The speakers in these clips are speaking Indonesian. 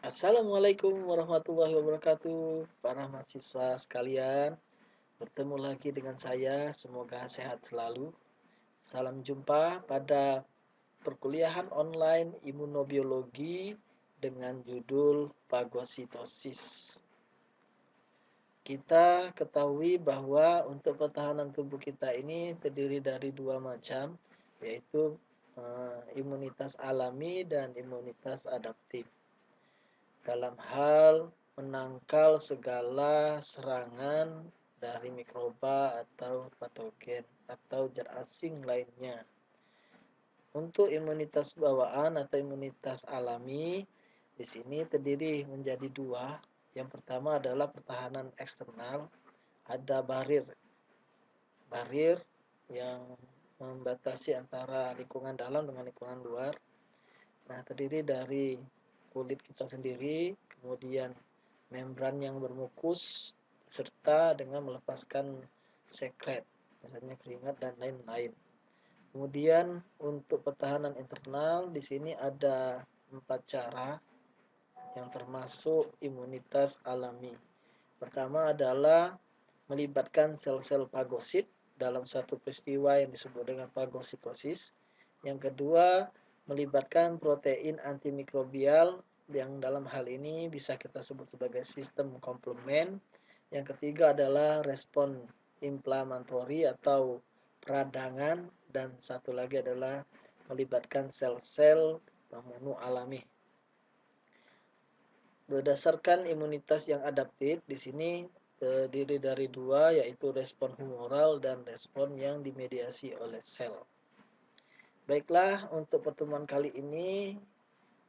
Assalamualaikum warahmatullahi wabarakatuh, para mahasiswa sekalian. Bertemu lagi dengan saya, semoga sehat selalu. Salam jumpa pada perkuliahan online imunobiologi dengan judul fagositosis. Kita ketahui bahwa untuk pertahanan tubuh kita ini terdiri dari dua macam, yaitu imunitas alami dan imunitas adaptif. Dalam hal menangkal segala serangan dari mikroba atau patogen atau zat asing lainnya. Untuk imunitas bawaan atau imunitas alami, di sini terdiri menjadi dua. Yang pertama adalah pertahanan eksternal, ada barir yang membatasi antara lingkungan dalam dengan lingkungan luar. Nah, terdiri dari kulit kita sendiri, kemudian membran yang bermukus, serta dengan melepaskan sekret, misalnya keringat dan lain-lain. Kemudian untuk pertahanan internal, di sini ada 4 cara yang termasuk imunitas alami. Pertama adalah melibatkan sel-sel fagosit dalam suatu peristiwa yang disebut dengan fagositosis. Yang kedua, melibatkan protein antimikrobial yang dalam hal ini bisa kita sebut sebagai sistem komplement. Yang ketiga adalah respon inflamatori atau peradangan, dan satu lagi adalah melibatkan sel-sel pembunuh alami. Berdasarkan imunitas yang adaptif, di sini terdiri dari dua, yaitu respon humoral dan respon yang dimediasi oleh sel. Baiklah, untuk pertemuan kali ini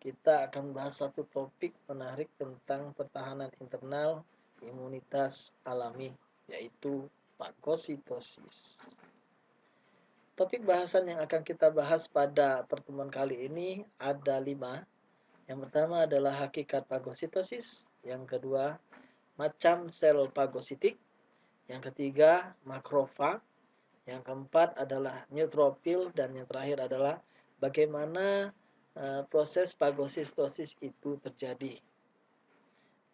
kita akan bahas satu topik menarik tentang pertahanan internal imunitas alami, yaitu fagositosis. Topik bahasan yang akan kita bahas pada pertemuan kali ini ada 5. Yang pertama adalah hakikat fagositosis, yang kedua macam sel fagositik, yang ketiga makrofag, yang keempat adalah neutrofil, dan yang terakhir adalah bagaimana proses fagositosis itu terjadi.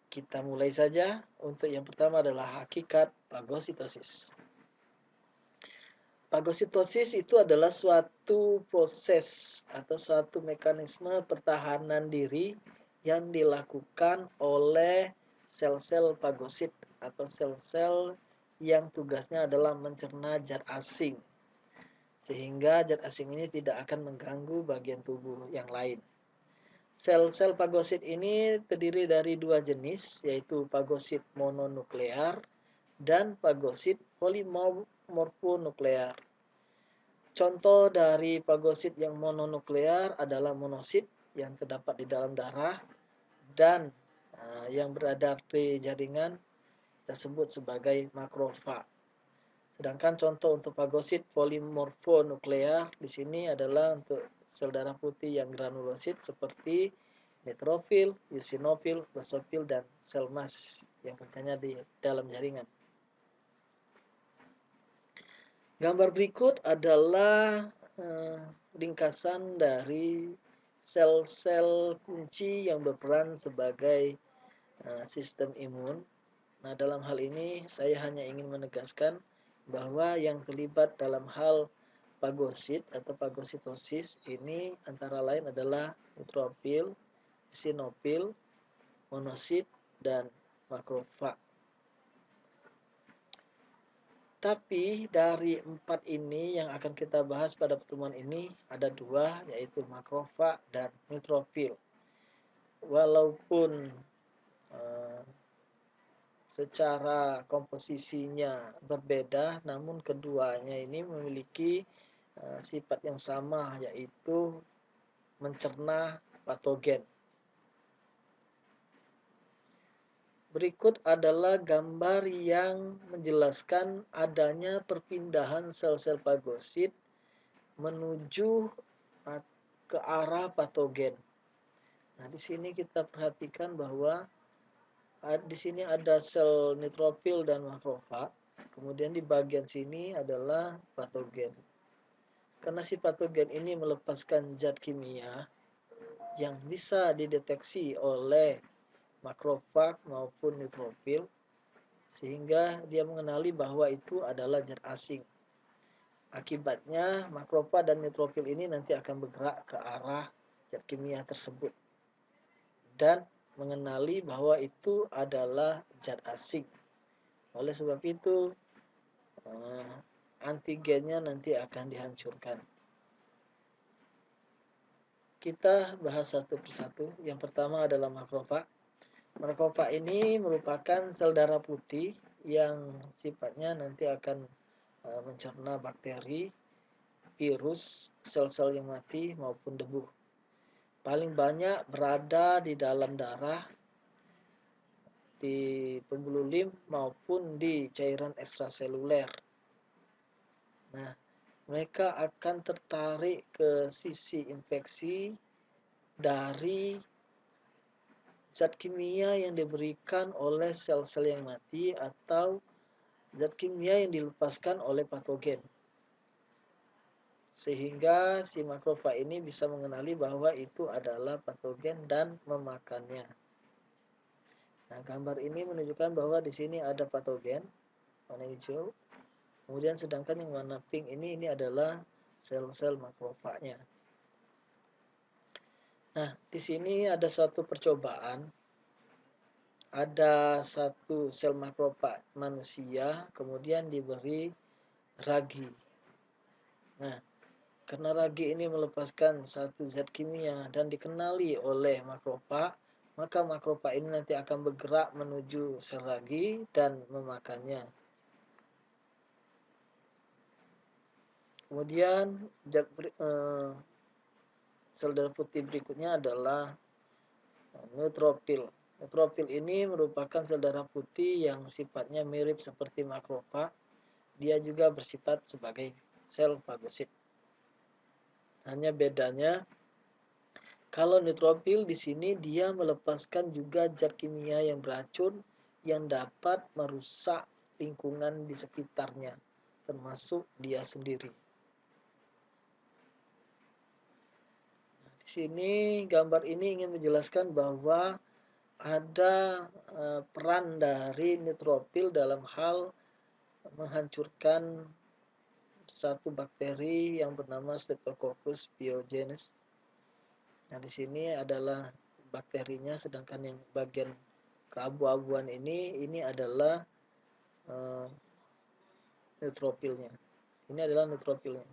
Kita mulai saja. Untuk yang pertama adalah hakikat fagositosis. Fagositosis itu adalah suatu proses atau suatu mekanisme pertahanan diri yang dilakukan oleh sel-sel fagosit atau sel-sel yang tugasnya adalah mencerna zat asing, sehingga zat asing ini tidak akan mengganggu bagian tubuh yang lain. Sel-sel fagosit ini terdiri dari dua jenis, yaitu fagosit mononuklear dan fagosit polimorfonuklear. Contoh dari fagosit yang mononuklear adalah monosit yang terdapat di dalam darah dan yang berada di jaringan tersebut sebagai makrofag. Sedangkan contoh untuk fagosit polimorfonuklear di sini adalah untuk sel darah putih yang granulosit seperti neutrofil, eosinofil, basofil, dan sel emas yang kerjanya di dalam jaringan. Gambar berikut adalah ringkasan dari sel-sel kunci yang berperan sebagai sistem imun. Nah, dalam hal ini saya hanya ingin menegaskan bahwa yang terlibat dalam hal fagosit atau fagositosis ini antara lain adalah neutrofil, eosinofil, monosit, dan makrofag. Tapi dari 4 ini yang akan kita bahas pada pertemuan ini ada 2, yaitu makrofag dan neutrofil. Walaupun secara komposisinya berbeda, namun keduanya ini memiliki sifat yang sama, yaitu mencerna patogen. Berikut adalah gambar yang menjelaskan adanya perpindahan sel-sel fagosit menuju ke arah patogen. Nah, di sini kita perhatikan bahwa di sini ada sel neutrofil dan makrofag. Kemudian di bagian sini adalah patogen. Karena si patogen ini melepaskan zat kimia yang bisa dideteksi oleh makrofag maupun neutrofil, sehingga dia mengenali bahwa itu adalah zat asing. Akibatnya makrofag dan neutrofil ini nanti akan bergerak ke arah zat kimia tersebut dan mengenali bahwa itu adalah zat asing. Oleh sebab itu antigennya nanti akan dihancurkan. Kita bahas satu persatu. Yang pertama adalah makrofag. Makrofag ini merupakan sel darah putih yang sifatnya nanti akan mencerna bakteri, virus, sel-sel yang mati maupun debu. Paling banyak berada di dalam darah, di pembuluh lim maupun di cairan ekstraseluler. Nah, mereka akan tertarik ke sisi infeksi dari zat kimia yang diberikan oleh sel-sel yang mati atau zat kimia yang dilepaskan oleh patogen. Sehingga si makrofag ini bisa mengenali bahwa itu adalah patogen dan memakannya. Nah, gambar ini menunjukkan bahwa di sini ada patogen warna hijau. Kemudian sedangkan yang warna pink ini adalah sel-sel makrofagnya. Nah, di sini ada suatu percobaan. Ada satu sel makrofag manusia, kemudian diberi ragi. Nah, karena ragi ini melepaskan satu zat kimia dan dikenali oleh makrofag, maka makrofag ini nanti akan bergerak menuju sel ragi dan memakannya. Kemudian sel darah putih berikutnya adalah neutrofil. Neutrofil ini merupakan sel darah putih yang sifatnya mirip seperti makrofag. Dia juga bersifat sebagai sel fagosit. Hanya bedanya, kalau neutrofil di sini dia melepaskan juga zat kimia yang beracun yang dapat merusak lingkungan di sekitarnya, termasuk dia sendiri. Di sini gambar ini ingin menjelaskan bahwa ada peran dari neutrofil dalam hal menghancurkan satu bakteri yang bernama Streptococcus pyogenes. Nah, di sini adalah bakterinya, sedangkan yang bagian keabu-abuan ini adalah neutrofilnya. Ini adalah neutrofilnya.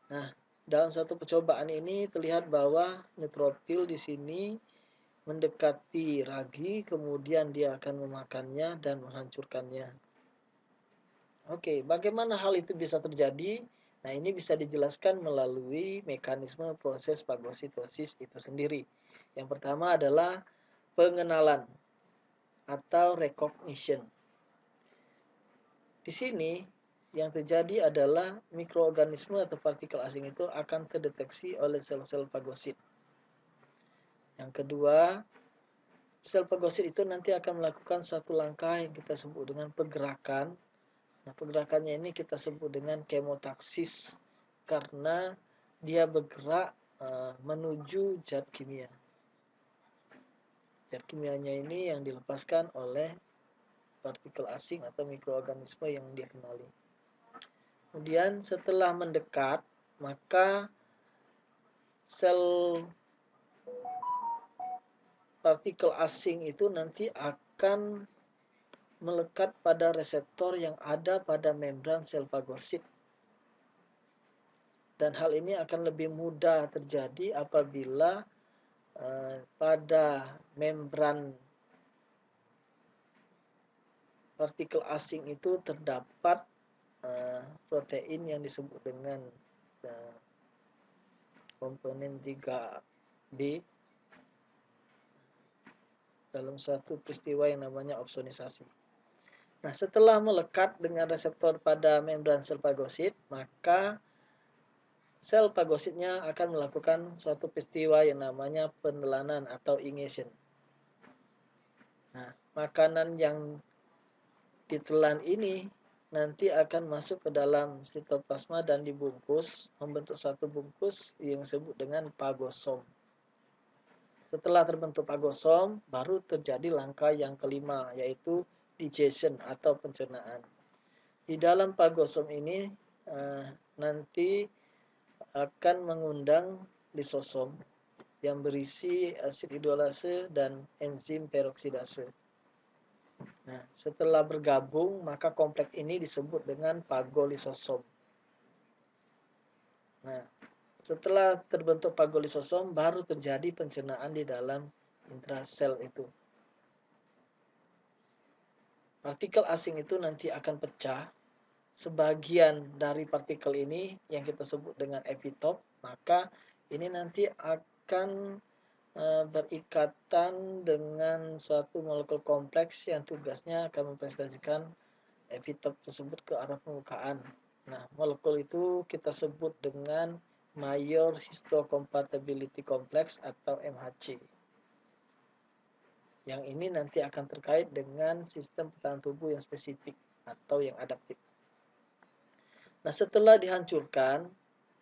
Nah, dalam satu percobaan ini terlihat bahwa neutrofil di sini mendekati ragi, kemudian dia akan memakannya dan menghancurkannya. Oke, bagaimana hal itu bisa terjadi? Nah, ini bisa dijelaskan melalui mekanisme proses fagositosis itu sendiri. Yang pertama adalah pengenalan atau recognition. Di sini yang terjadi adalah mikroorganisme atau partikel asing itu akan terdeteksi oleh sel-sel fagosit. Yang kedua, sel fagosit itu nanti akan melakukan satu langkah yang kita sebut dengan pergerakan. Nah, pergerakannya ini kita sebut dengan kemotaksis karena dia bergerak menuju zat kimia. Zat kimianya ini yang dilepaskan oleh partikel asing atau mikroorganisme yang dia kenali. Kemudian setelah mendekat, maka sel partikel asing itu nanti akan melekat pada reseptor yang ada pada membran sel fagosit. Dan hal ini akan lebih mudah terjadi apabila pada membran partikel asing itu terdapat protein yang disebut dengan komponen 3B dalam suatu peristiwa yang namanya opsonisasi. Nah, setelah melekat dengan reseptor pada membran sel fagosit, maka sel fagositnya akan melakukan suatu peristiwa yang namanya penelanan atau ingestion. Nah, makanan yang ditelan ini nanti akan masuk ke dalam sitoplasma dan dibungkus, membentuk satu bungkus yang disebut dengan fagosom. Setelah terbentuk fagosom, baru terjadi langkah yang kelima, yaitu digestion atau pencernaan. Di dalam fagosom ini nanti akan mengundang lisosom yang berisi asid hidrolase dan enzim peroksidase. Nah, setelah bergabung, maka kompleks ini disebut dengan fagolisosom. Nah, setelah terbentuk fagolisosom, baru terjadi pencernaan di dalam intrasel itu. Partikel asing itu nanti akan pecah. Sebagian dari partikel ini yang kita sebut dengan epitop, maka ini nanti akan berikatan dengan suatu molekul kompleks yang tugasnya akan mempresentasikan epitop tersebut ke arah permukaan. Nah, molekul itu kita sebut dengan Major Histocompatibility Complex atau MHC. Yang ini nanti akan terkait dengan sistem pertahanan tubuh yang spesifik atau yang adaptif. Nah, setelah dihancurkan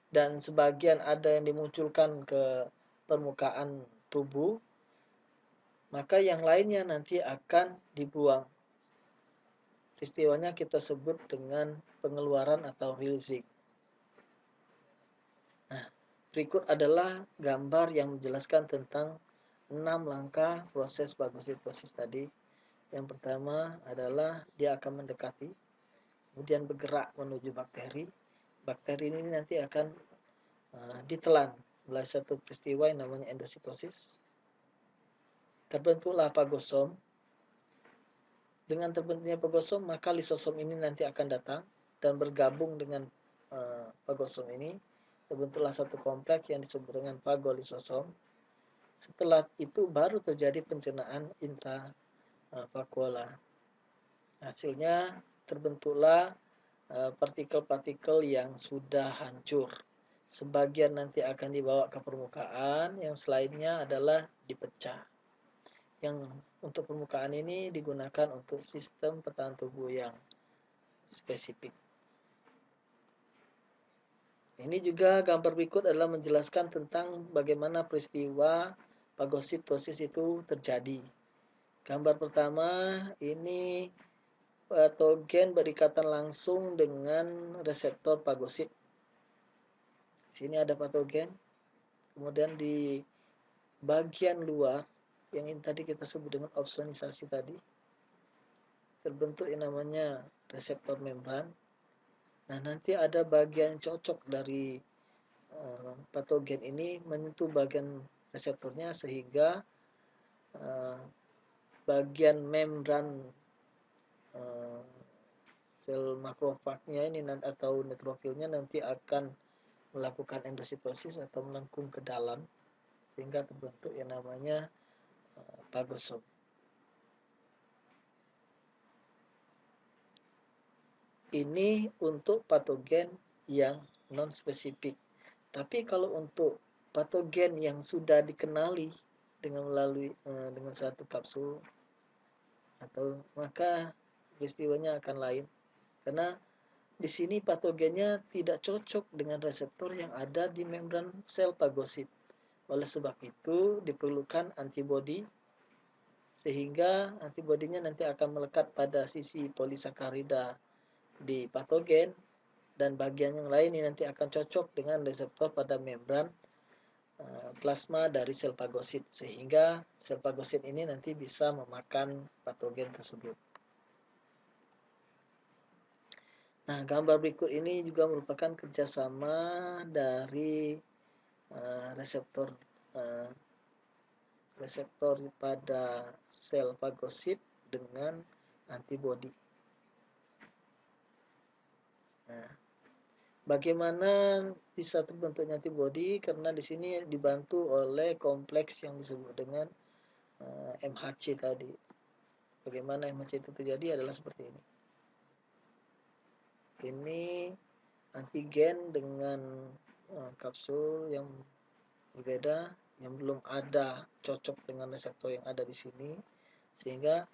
dan sebagian ada yang dimunculkan ke permukaan tubuh, maka yang lainnya nanti akan dibuang. Peristiwanya kita sebut dengan pengeluaran atau releasing. Nah, berikut adalah gambar yang menjelaskan tentang 6 langkah proses fagositosis tadi. Yang pertama adalah dia akan mendekati, kemudian bergerak menuju bakteri. Bakteri ini nanti akan ditelan oleh satu peristiwa yang namanya endositosis. Terbentuklah fagosom. Dengan terbentuknya fagosom, maka lisosom ini nanti akan datang dan bergabung dengan fagosom ini. Terbentuklah satu kompleks yang disebut dengan fagolisosom. Setelah itu baru terjadi pencernaan intravakuola. Hasilnya terbentuklah partikel-partikel yang sudah hancur. Sebagian nanti akan dibawa ke permukaan, yang selainnya adalah dipecah. Yang untuk permukaan ini digunakan untuk sistem pertahanan tubuh yang spesifik. Ini juga gambar berikut adalah menjelaskan tentang bagaimana peristiwa fagositosis itu terjadi. Gambar pertama ini patogen berikatan langsung dengan reseptor fagosit. Sini ada patogen. Kemudian di bagian luar yang ini tadi kita sebut dengan opsonisasi tadi, terbentuk yang namanya reseptor membran. Nah, nanti ada bagian cocok dari patogen ini menyentuh bagian reseptornya sehingga bagian membran sel makrofagnya ini atau neutrofilnya nanti akan melakukan endositosis atau melengkung ke dalam sehingga terbentuk yang namanya fagosom. Ini untuk patogen yang non spesifik. Tapi kalau untuk patogen yang sudah dikenali dengan melalui dengan suatu kapsul atau maka peristiwanya akan lain. Karena di sini patogennya tidak cocok dengan reseptor yang ada di membran sel fagosit. Oleh sebab itu diperlukan antibodi sehingga antibodinya nanti akan melekat pada sisi polisakarida di patogen dan bagian yang lain ini nanti akan cocok dengan reseptor pada membran plasma dari sel fagosit sehingga sel fagosit ini nanti bisa memakan patogen tersebut. Nah, gambar berikut ini juga merupakan kerjasama dari reseptor pada sel fagosit dengan antibodi. Nah, bagaimana bisa terbentuknya antibodi? Karena di sini dibantu oleh kompleks yang disebut dengan MHC tadi. Bagaimana MHC itu terjadi adalah seperti ini. Ini antigen dengan kapsul yang berbeda, yang belum ada cocok dengan reseptor yang ada di sini, sehingga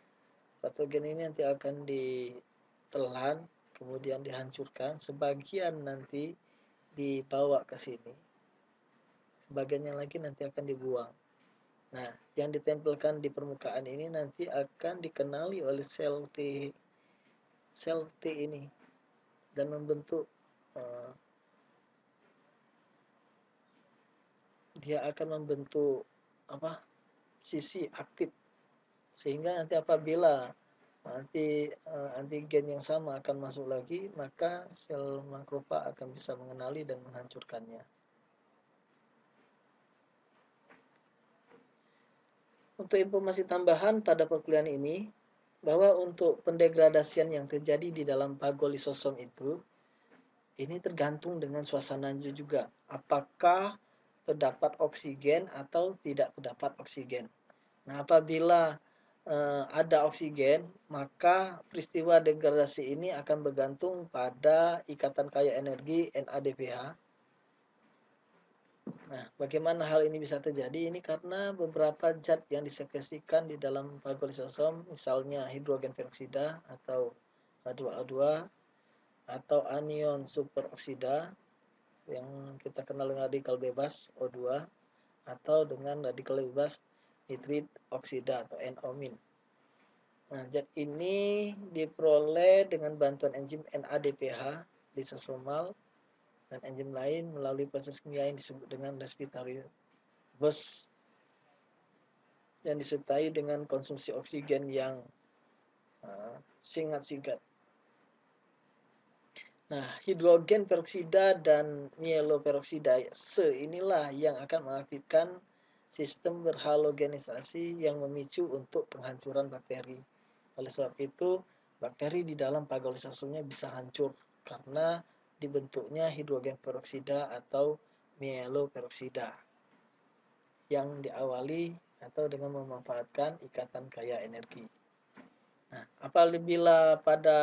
patogen ini nanti akan ditelan kemudian dihancurkan, sebagian nanti dibawa ke sini, sebagiannya lagi nanti akan dibuang. Nah, yang ditempelkan di permukaan ini nanti akan dikenali oleh sel T ini dan membentuk dia akan membentuk sisi aktif, sehingga nanti apabila antigen yang sama akan masuk lagi, maka sel makrofag akan bisa mengenali dan menghancurkannya. Untuk informasi tambahan pada perkuliahan ini, bahwa untuk pendegradasian yang terjadi di dalam pagolisosom itu, ini tergantung dengan suasananya juga. Apakah terdapat oksigen atau tidak terdapat oksigen. Nah, apabila ada oksigen, maka peristiwa degradasi ini akan bergantung pada ikatan kaya energi NADPH. Nah, bagaimana hal ini bisa terjadi? Ini karena beberapa zat yang disekresikan di dalam pagolisosom, misalnya hidrogen peroksida atau H2O2 atau anion superoksida yang kita kenal dengan radikal bebas O2 atau dengan radikal bebas nitrit oksida atau NO-. Nah, zat ini diperoleh dengan bantuan enzim NADPH lisosomal dan enzim lain melalui proses kimia yang disebut dengan respiratory burst yang disertai dengan konsumsi oksigen yang singkat-singkat. Nah, hidrogen peroksida dan mieloperoksida inilah yang akan mengaktifkan sistem berhalogenisasi yang memicu untuk penghancuran bakteri. Oleh sebab itu, bakteri di dalam pagolisosonya bisa hancur karena dibentuknya hidrogen peroksida atau mieloperoksida yang diawali atau dengan memanfaatkan ikatan kaya energi. Nah, apabila pada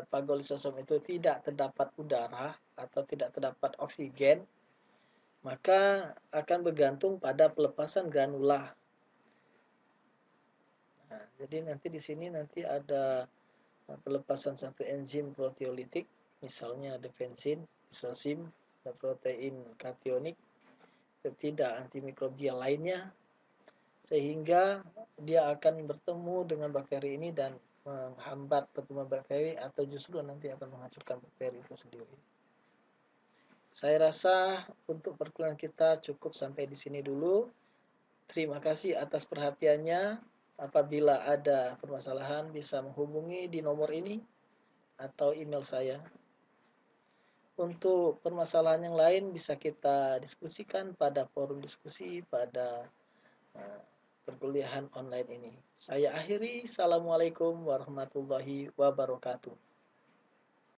pagolisosom itu tidak terdapat udara atau tidak terdapat oksigen, maka akan bergantung pada pelepasan granula. Nah, jadi nanti di sini nanti ada pelepasan satu enzim proteolitik, misalnya defensin, isosim, dan protein kationik, peptida antimikrobial lainnya, sehingga dia akan bertemu dengan bakteri ini dan menghambat pertumbuhan bakteri atau justru nanti akan menghancurkan bakteri itu sendiri. Saya rasa untuk perkuliahan kita cukup sampai di sini dulu. Terima kasih atas perhatiannya. Apabila ada permasalahan bisa menghubungi di nomor ini atau email saya. Untuk permasalahan yang lain bisa kita diskusikan pada forum diskusi pada perkuliahan online ini. Saya akhiri. Assalamualaikum warahmatullahi wabarakatuh.